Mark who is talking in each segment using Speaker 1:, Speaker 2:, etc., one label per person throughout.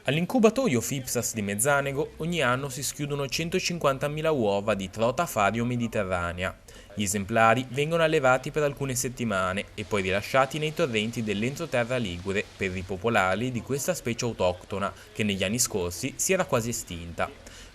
Speaker 1: All'incubatorio FIPSAS di Mezzanego ogni anno si schiudono 150.000 uova di trota fario mediterranea. Gli esemplari vengono allevati per alcune settimane e poi rilasciati nei torrenti dell'entroterra ligure per ripopolarli di questa specie autoctona che negli anni scorsi si era quasi estinta,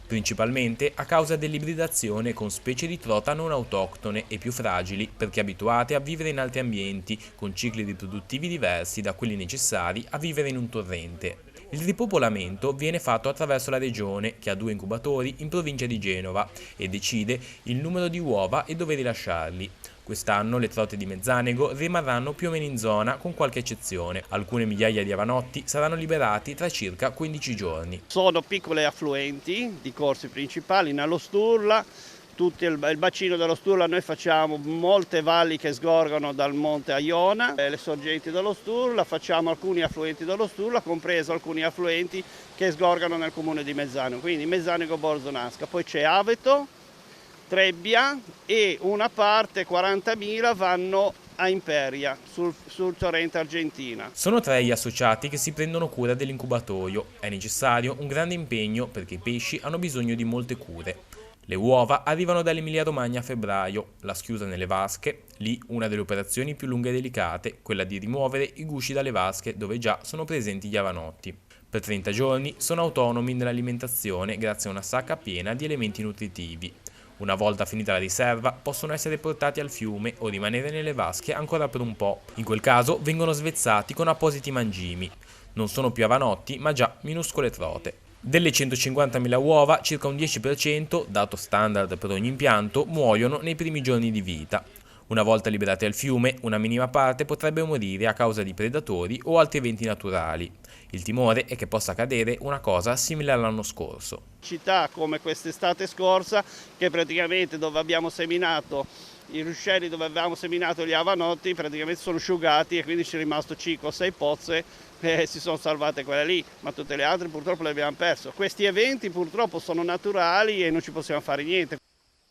Speaker 1: principalmente a causa dell'ibridazione con specie di trota non autoctone e più fragili perché abituate a vivere in altri ambienti con cicli riproduttivi diversi da quelli necessari a vivere in un torrente. Il ripopolamento viene fatto attraverso la regione, che ha 2 incubatori in provincia di Genova, e decide il numero di uova e dove rilasciarli. Quest'anno le trote di Mezzanego rimarranno più o meno in zona, con qualche eccezione. Alcune migliaia di avanotti saranno liberati tra circa 15 giorni.
Speaker 2: Sono piccole affluenti di corsi principali, nello Sturla, tutto il bacino dello Sturla. Noi facciamo molte valli che sgorgano dal monte Aiona, le sorgenti dello Sturla, facciamo alcuni affluenti dello Sturla, compreso alcuni affluenti che sgorgano nel comune di Mezzanego, quindi Mezzanego, Borzonasca. Poi c'è Aveto, Trebbia e una parte, 40.000, vanno a Imperia, sul torrente Argentina.
Speaker 1: Sono 3 gli associati che si prendono cura dell'incubatorio. È necessario un grande impegno perché i pesci hanno bisogno di molte cure. Le uova arrivano dall'Emilia-Romagna a febbraio, la schiusa nelle vasche, lì una delle operazioni più lunghe e delicate, quella di rimuovere i gusci dalle vasche dove già sono presenti gli avanotti. Per 30 giorni sono autonomi nell'alimentazione grazie a una sacca piena di elementi nutritivi. Una volta finita la riserva possono essere portati al fiume o rimanere nelle vasche ancora per un po'. In quel caso vengono svezzati con appositi mangimi. Non sono più avanotti ma già minuscole trote. Delle 150.000 uova, circa un 10%, dato standard per ogni impianto, muoiono nei primi giorni di vita. Una volta liberate al fiume, una minima parte potrebbe morire a causa di predatori o altri eventi naturali. Il timore è che possa accadere una cosa simile all'anno scorso.
Speaker 2: Città come quest'estate scorsa, che praticamente dove abbiamo seminato i ruscelli, dove avevamo seminato gli avanotti, praticamente sono asciugati e quindi c'è rimasto 5 o 6 pozze e si sono salvate quelle lì, ma tutte le altre purtroppo le abbiamo perse. Questi eventi purtroppo sono naturali e non ci possiamo fare niente.